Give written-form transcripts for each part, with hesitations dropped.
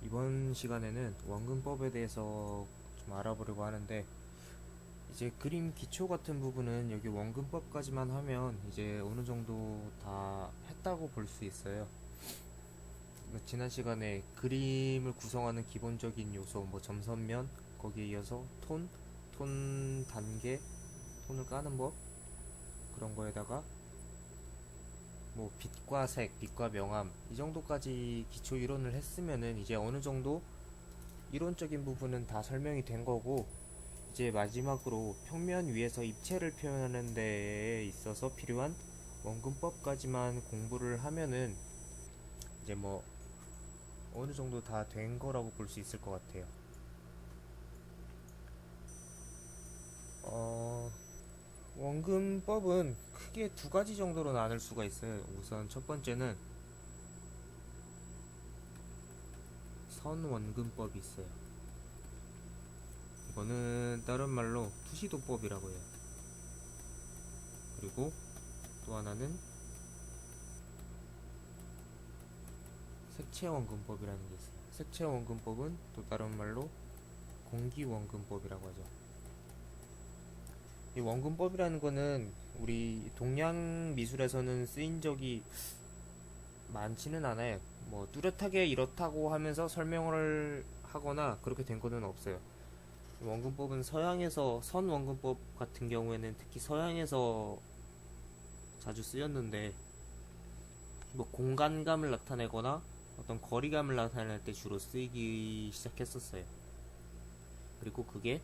이번 시간에는 원근법에 대해서 좀 알아보려고 하는데, 이제 그림 기초 같은 부분은 여기 원근법까지만 하면 이제 어느 정도 다 했다고 볼 수 있어요. 지난 시간에 그림을 구성하는 기본적인 요소, 뭐 점선면, 거기에 이어서 톤 단계, 톤을 까는 법, 그런 거에다가 뭐 빛과 색, 빛과 명암, 이 정도까지 기초 이론을 했으면은 이제 어느 정도 이론적인 부분은 다 설명이 된 거고, 이제 마지막으로 평면 위에서 입체를 표현하는 데에 있어서 필요한 원근법까지만 공부를 하면은 이제 뭐 어느 정도 다 된 거라고 볼 수 있을 것 같아요. 어, 원근법은 크게 두 가지 정도로 나눌 수가 있어요. 우선 첫 번째는 선원근법이 있어요. 이거는 다른 말로 투시도법이라고 해요. 그리고 또 하나는 색채원근법이라는 게 있어요. 색채원근법은 또 다른 말로 공기원근법이라고 하죠. 이 원근법이라는 거는 우리 동양 미술에서는 쓰인 적이 많지는 않아요. 뭐 뚜렷하게 이렇다고 하면서 설명을 하거나 그렇게 된 거는 없어요. 원근법은 서양에서 선원근법 같은 경우에는 특히 서양에서 자주 쓰였는데, 뭐 공간감을 나타내거나 어떤 거리감을 나타낼 때 주로 쓰이기 시작했었어요. 그리고 그게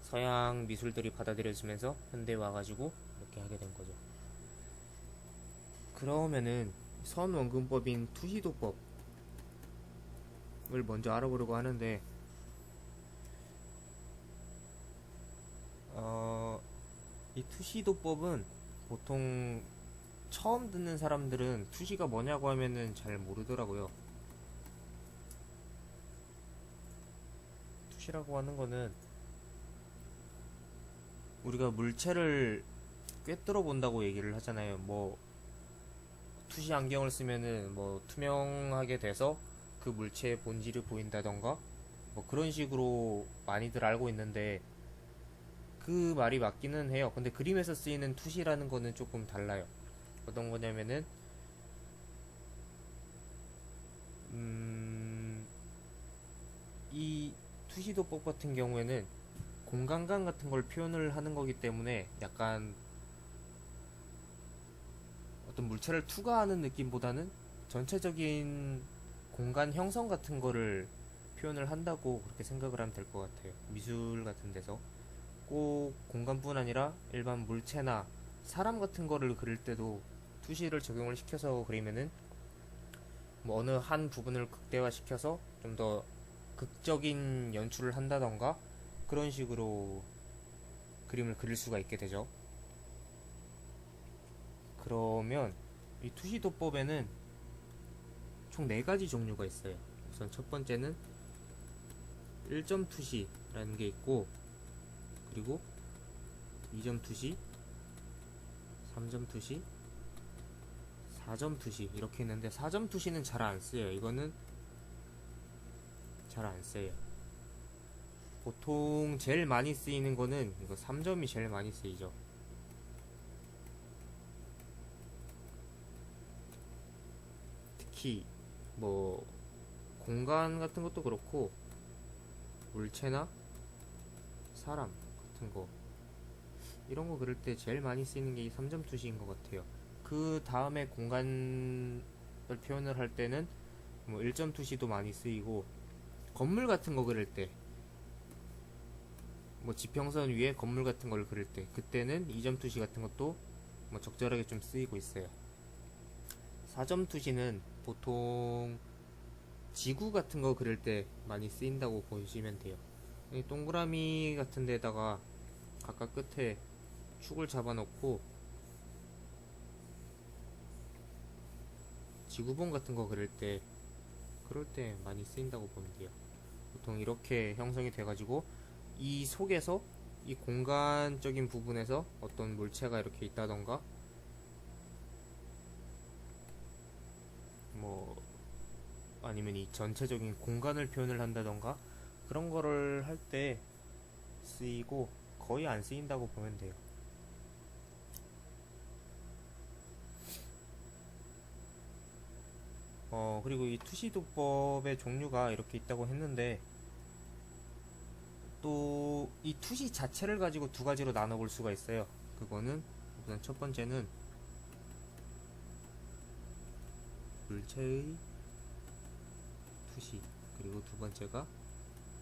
서양 미술들이 받아들여지면서 현대에 와가지고 이렇게 하게 된 거죠. 그러면은 선원근법인 투시도법을 먼저 알아보려고 하는데, 이 투시도법은 보통 처음 듣는 사람들은 투시가 뭐냐고 하면은 잘 모르더라고요. 투시라고 하는 거는 우리가 물체를 꿰뚫어 본다고 얘기를 하잖아요. 뭐 투시 안경을 쓰면은 뭐 투명하게 돼서 그 물체의 본질이 보인다던가 뭐 그런 식으로 많이들 알고 있는데, 그 말이 맞기는 해요. 근데 그림에서 쓰이는 투시라는 거는 조금 달라요. 어떤 거냐면은 음, 이 투시도법 같은 경우에는 공간감 같은 걸 표현을 하는 거기 때문에 약간 어떤 물체를 투과하는 느낌보다는 전체적인 공간 형성 같은 거를 표현을 한다고 그렇게 생각을 하면 될 것 같아요. 미술 같은 데서 꼭 공간뿐 아니라 일반 물체나 사람 같은 거를 그릴 때도 투시를 적용을 시켜서 그리면은 뭐 어느 한 부분을 극대화시켜서 좀 더 극적인 연출을 한다던가 그런 식으로 그림을 그릴 수가 있게 되죠. 그러면 이 투시도법에는 총 4가지 종류가 있어요. 우선 첫 번째는 1점 투시라는 게 있고, 그리고 2점 투시, 3점 투시, 4점 투시 이렇게 있는데, 4점 투시는 잘 안 쓰여요. 이거는 잘 안 써요. 보통 제일 많이 쓰이는 거는 이거 3점이 제일 많이 쓰이죠. 특히 뭐 공간 같은 것도 그렇고 물체나 사람 같은 거, 이런 거 그릴 때 제일 많이 쓰이는 게 이 3점 투시인 것 같아요. 그 다음에 공간을 표현을 할 때는 뭐 1점 투시도 많이 쓰이고, 건물 같은 거 그릴 때, 뭐 지평선 위에 건물 같은 걸 그릴 때 그때는 2점 투시 같은 것도 뭐 적절하게 좀 쓰이고 있어요. 4점 투시는 보통 지구 같은 거 그릴 때 많이 쓰인다고 보시면 돼요. 이 동그라미 같은 데다가 각각 끝에 축을 잡아놓고 지구본 같은 거 그릴 때, 그럴 때 많이 쓰인다고 보면 돼요. 보통 이렇게 형성이 돼가지고 이 속에서 이 공간적인 부분에서 어떤 물체가 이렇게 있다던가 뭐 아니면 이 전체적인 공간을 표현을 한다던가 그런 거를 할 때 쓰이고 거의 안 쓰인다고 보면 돼요. 그리고 이 투시도법의 종류가 이렇게 있다고 했는데 또 이 투시 자체를 가지고 두 가지로 나눠볼 수가 있어요. 그거는 우선 첫 번째는 물체의 투시, 그리고 두 번째가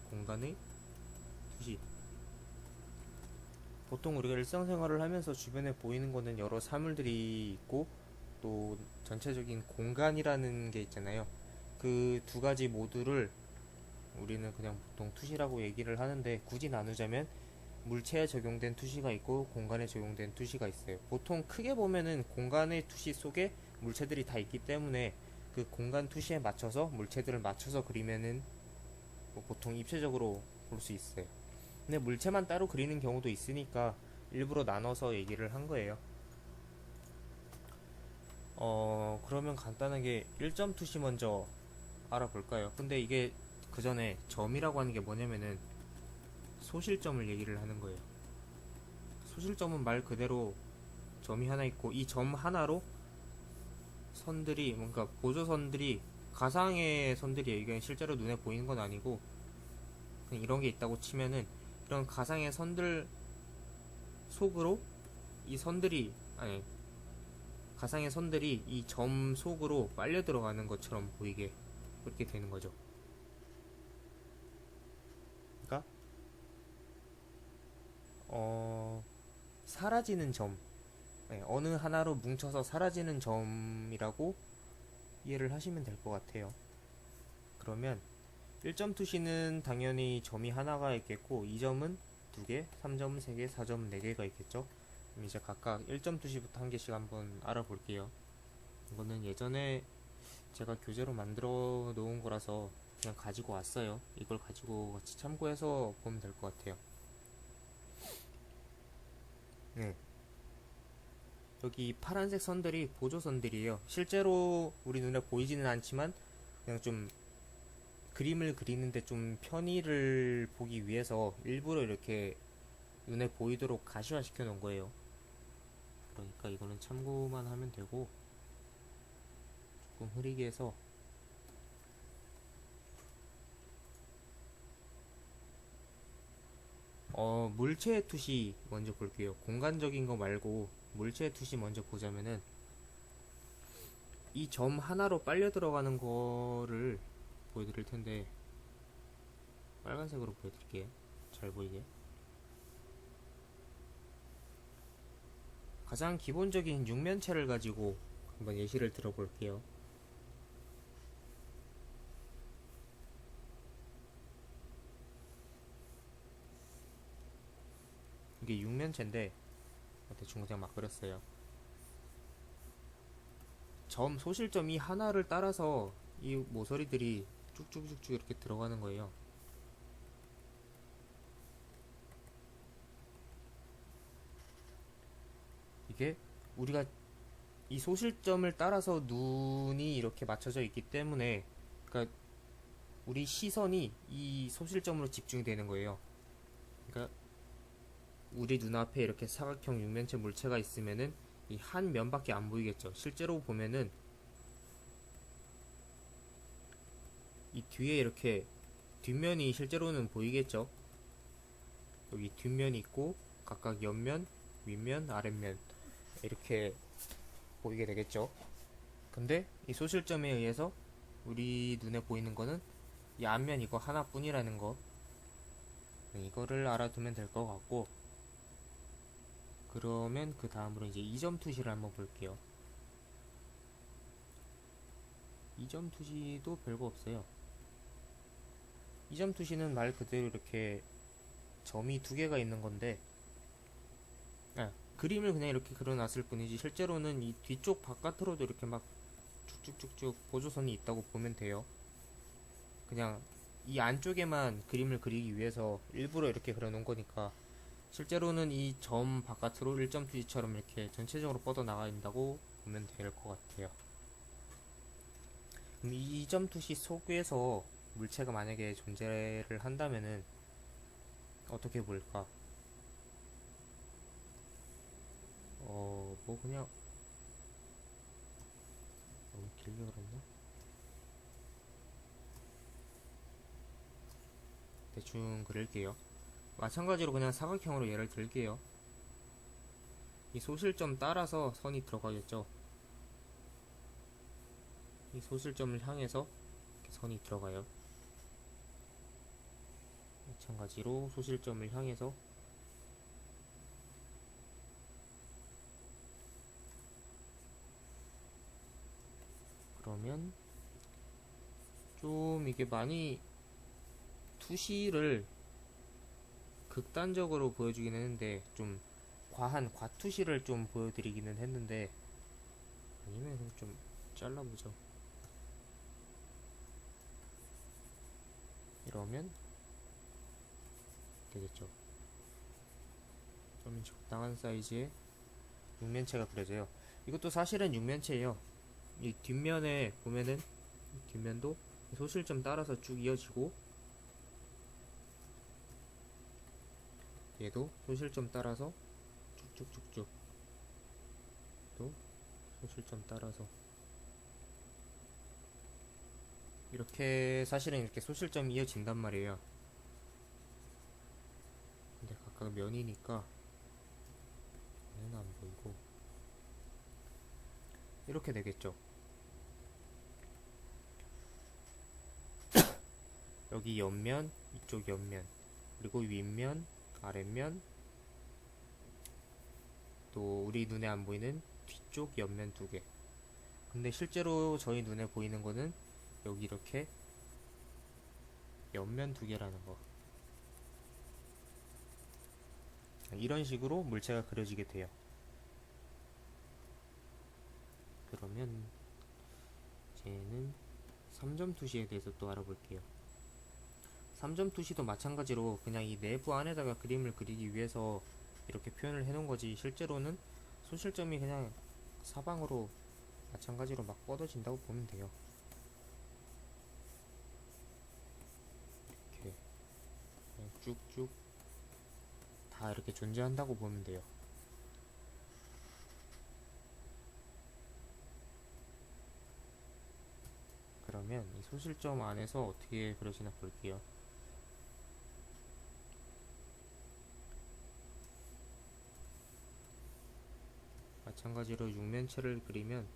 공간의 투시. 보통 우리가 일상생활을 하면서 주변에 보이는 거는 여러 사물들이 있고 또 전체적인 공간이라는 게 있잖아요. 그 두 가지 모두를 우리는 그냥 보통 투시라고 얘기를 하는데, 굳이 나누자면 물체에 적용된 투시가 있고 공간에 적용된 투시가 있어요. 보통 크게 보면은 공간의 투시 속에 물체들이 다 있기 때문에 그 공간 투시에 맞춰서 물체들을 맞춰서 그리면은 뭐 보통 입체적으로 볼 수 있어요. 근데 물체만 따로 그리는 경우도 있으니까 일부러 나눠서 얘기를 한 거예요. 그러면 간단하게 1점 투시 먼저 알아볼까요? 근데 이게 그 전에 점이라고 하는 게 뭐냐면은 소실점을 얘기를 하는 거예요. 소실점은 말 그대로 점이 하나 있고 이 점 하나로 선들이, 뭔가 보조선들이, 가상의 선들이에요. 이게 실제로 눈에 보이는 건 아니고 그냥 이런 게 있다고 치면은 이런 가상의 선들 속으로 이 선들이, 아니, 가상의 선들이 이 점 속으로 빨려 들어가는 것처럼 보이게 그렇게 되는 거죠. 그러니까 사라지는 점, 네, 어느 하나로 뭉쳐서 사라지는 점이라고 이해를 하시면 될 것 같아요. 그러면 1점 투시는 당연히 점이 하나가 있겠고 2점은 2개, 3점은 3개, 4점은 4개가 있겠죠. 그럼 이제 각각 1점 투시부터 한 개씩 한번 알아볼게요. 이거는 예전에 제가 교재로 만들어 놓은 거라서 그냥 가지고 왔어요. 이걸 가지고 같이 참고해서 보면 될 것 같아요. 네. 여기 파란색 선들이 보조선들이에요. 실제로 우리 눈에 보이지는 않지만 그냥 좀 그림을 그리는데 좀 편의를 보기 위해서 일부러 이렇게 눈에 보이도록 가시화 시켜 놓은 거예요. 그러니까 이거는 참고만 하면 되고, 조금 흐리게 해서 물체의 투시 먼저 볼게요. 공간적인 거 말고 물체의 투시 먼저 보자면은 이 점 하나로 빨려 들어가는 거를 보여드릴 텐데, 빨간색으로 보여드릴게요. 잘 보이게. 가장 기본적인 육면체를 가지고 한번 예시를 들어볼게요. 이게 육면체인데 대충 그냥 막 그렸어요. 점, 소실점 이 하나를 따라서 이 모서리들이 쭉쭉쭉쭉 이렇게 들어가는 거예요. 이게 우리가 이 소실점을 따라서 눈이 이렇게 맞춰져 있기 때문에, 그러니까 우리 시선이 이 소실점으로 집중이 되는 거예요. 그러니까 우리 눈앞에 이렇게 사각형 육면체 물체가 있으면은 이 한 면밖에 안 보이겠죠. 실제로 보면은 이 뒤에 이렇게 뒷면이 실제로는 보이겠죠. 여기 뒷면이 있고 각각 옆면, 윗면, 아랫면 이렇게 보이게 되겠죠. 근데 이 소실점에 의해서 우리 눈에 보이는 거는 이 앞면 이거 하나뿐이라는 거, 이거를 알아두면 될 것 같고, 그러면 그 다음으로 이제 2점 투시를 한번 볼게요. 2점 투시도 별거 없어요. 2점 투시는 말 그대로 이렇게 점이 두 개가 있는 건데, 그림을 그냥 이렇게 그려놨을 뿐이지 실제로는 이 뒤쪽 바깥으로도 이렇게 막 쭉쭉쭉쭉 보조선이 있다고 보면 돼요. 그냥 이 안쪽에만 그림을 그리기 위해서 일부러 이렇게 그려놓은 거니까, 실제로는 이 점 바깥으로 1점 투시처럼 이렇게 전체적으로 뻗어 나가 있다고 보면 될 것 같아요. 그럼 이 점 투시 속에서 물체가 만약에 존재를 한다면은 어떻게 보일까? 뭐 그냥 너무 길게 그렸나? 대충 그릴게요. 마찬가지로 그냥 사각형으로 예를 들게요. 이 소실점 따라서 선이 들어가겠죠. 이 소실점을 향해서 이렇게 선이 들어가요. 마찬가지로 소실점을 향해서 그러면 좀 이게 많이 투시를 극단적으로 보여주긴 했는데 좀 과한 과투시를 좀 보여드리기는 했는데 아니면 그냥 좀 잘라보죠. 이러면 되겠죠. 좀 적당한 사이즈의 육면체가 그려져요. 이것도 사실은 육면체예요. 이 뒷면에 보면은 뒷면도 소실점 따라서 쭉 이어지고 얘도 소실점 따라서 쭉쭉쭉쭉 또 소실점 따라서 이렇게 사실은 이렇게 소실점이 이어진단 말이에요. 근데 각각 면이니까 얘는 안 보이고 이렇게 되겠죠. 여기 옆면, 이쪽 옆면, 그리고 윗면, 아랫면, 또 우리 눈에 안 보이는 뒤쪽 옆면 두 개. 근데 실제로 저희 눈에 보이는 거는 여기 이렇게 옆면 두 개라는 거. 이런 식으로 물체가 그려지게 돼요. 그러면 이제는 3점 투시에 대해서 또 알아볼게요. 3점 투시도 마찬가지로 그냥 이 내부 안에다가 그림을 그리기 위해서 이렇게 표현을 해놓은 거지 실제로는 소실점이 그냥 사방으로 마찬가지로 막 뻗어진다고 보면 돼요. 이렇게 그냥 쭉쭉 다 이렇게 존재한다고 보면 돼요. 그러면 이 소실점 안에서 어떻게 그려지나 볼게요. 마찬가지로 육면체를 그리면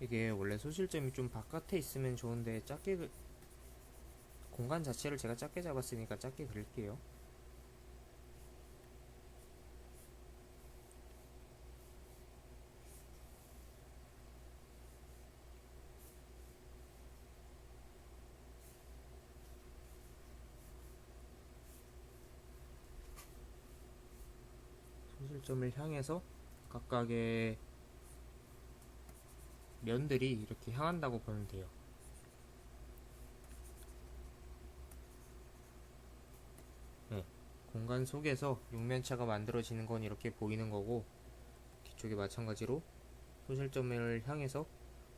이게 원래 소실점이 좀 바깥에 있으면 좋은데 작게 공간 자체를 제가 작게 잡았으니까 작게 그릴게요. 소실점을 향해서 각각의 면들이 이렇게 향한다고 보면 돼요. 네, 공간 속에서 육면체가 만들어지는 건 이렇게 보이는 거고 뒤쪽에 마찬가지로 소실점을 향해서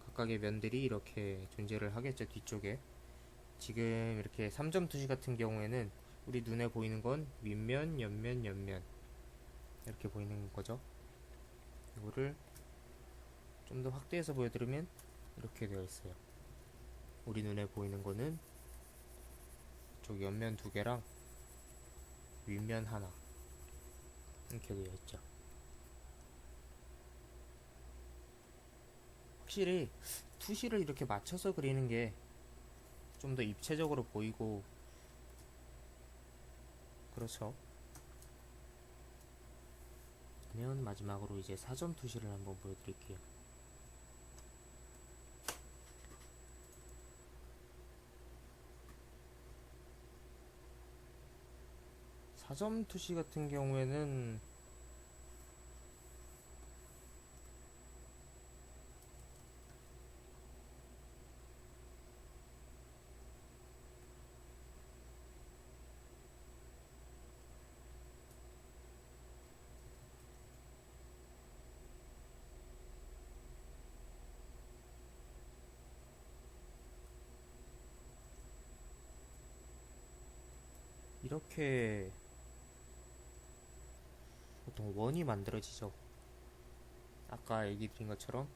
각각의 면들이 이렇게 존재를 하겠죠. 뒤쪽에 지금 이렇게 3점 투시 같은 경우에는 우리 눈에 보이는 건 윗면, 옆면, 옆면 이렇게 보이는 거죠. 이거를 좀 더 확대해서 보여드리면 이렇게 되어 있어요. 우리 눈에 보이는 거는 저 옆면 두 개랑 윗면 하나 이렇게 되어 있죠. 확실히 투시를 이렇게 맞춰서 그리는 게 좀 더 입체적으로 보이고 그렇죠. 그러면 마지막으로 이제 사점 투시를 한번 보여드릴게요. 사점 투시 같은 경우에는 이렇게 보통 원이 만들어지죠. 아까 얘기 드린 것처럼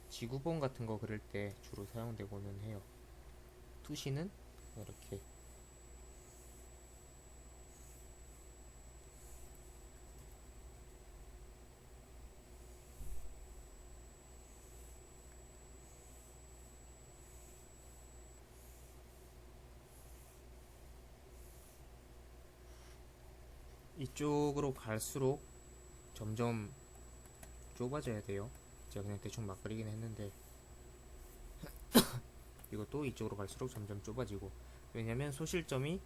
지구본 같은 거 그릴 때 주로 사용되고는 해요. 투시는 이렇게 이쪽으로 갈수록 점점 좁아져야 돼요. 제가 그냥 대충 막 그리긴 했는데 이것도 이쪽으로 갈수록 점점 좁아지고, 왜냐면 소실점이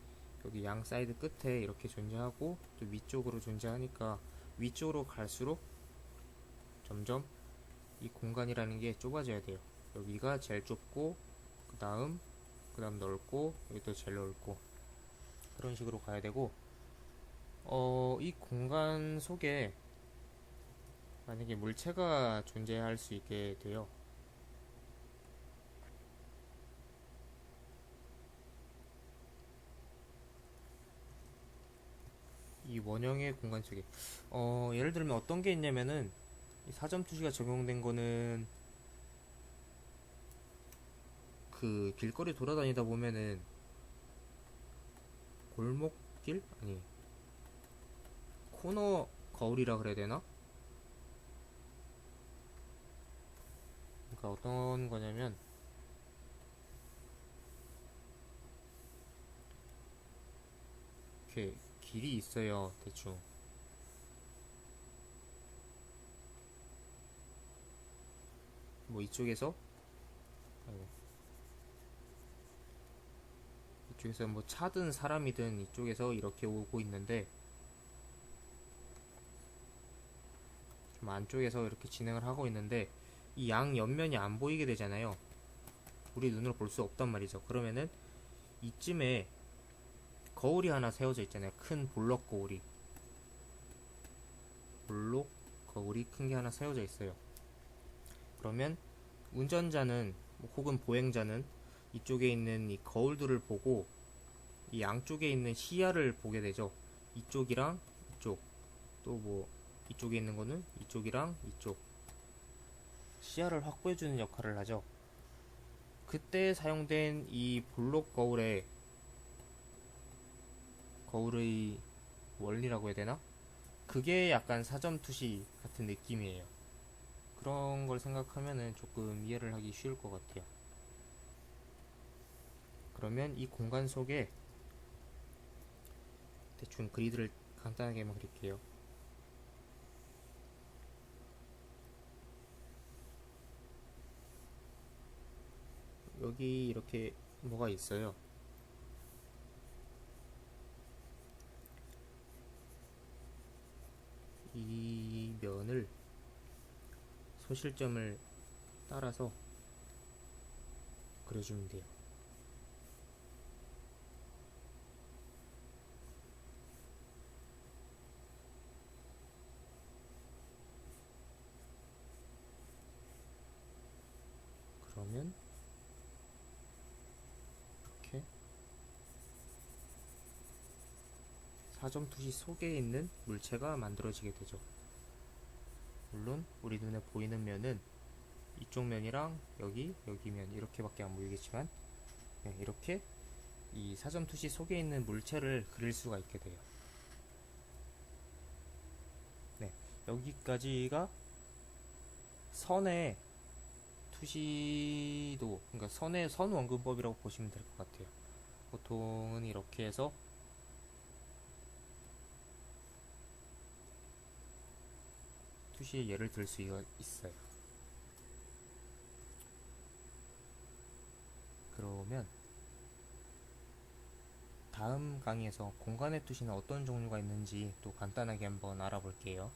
여기 양 사이드 끝에 이렇게 존재하고 또 위쪽으로 존재하니까 위쪽으로 갈수록 점점 이 공간이라는 게 좁아져야 돼요. 여기가 제일 좁고 그 다음 넓고 여기도 제일 넓고 그런 식으로 가야 되고, 이 공간 속에 만약에 물체가 존재할 수 있게 돼요. 이 원형의 공간 속에 예를 들면 어떤 게 있냐면은 이 사점 투시가 적용된 거는 그 길거리 돌아다니다 보면은 골목길? 아니 코너 거울이라 그래야 되나? 그러니까 어떤 거냐면 이렇게 길이 있어요. 대충 뭐 이쪽에서 아이고, 이쪽에서 뭐 차든 사람이든 이쪽에서 이렇게 오고 있는데 좀 안쪽에서 이렇게 진행을 하고 있는데 이 양 옆면이 안 보이게 되잖아요. 우리 눈으로 볼 수 없단 말이죠. 그러면은 이쯤에 거울이 하나 세워져 있잖아요. 큰 볼록 거울이 큰 게 하나 세워져 있어요. 그러면 운전자는 혹은 보행자는 이쪽에 있는 이 거울들을 보고 이 양쪽에 있는 시야를 보게 되죠. 이쪽이랑 이쪽, 또 뭐 이쪽에 있는 거는 이쪽이랑 이쪽 시야를 확보해주는 역할을 하죠. 그때 사용된 이 볼록 거울의 원리라고 해야 되나? 그게 약간 사점 투시 같은 느낌이에요. 그런 걸 생각하면은 조금 이해를 하기 쉬울 것 같아요. 그러면 이 공간 속에 대충 그리드를 간단하게만 그릴게요. 여기 이렇게 뭐가 있어요. 이 면을 소실점을 따라서 그려주면 돼요. 그러면 이렇게 사점 투시 속에 있는 물체가 만들어지게 되죠. 물론 우리 눈에 보이는 면은 이쪽 면이랑 여기 면 이렇게밖에 안 보이겠지만 이렇게 이 사점 투시 속에 있는 물체를 그릴 수가 있게 돼요. 네, 여기까지가 선의 투시도, 그러니까 선의 선 원근법이라고 보시면 될 것 같아요. 보통은 이렇게 해서 투시의 예를 들 수 있어요. 그러면 다음 강의에서 공간의 투시는 어떤 종류가 있는지 또 간단하게 한번 알아볼게요.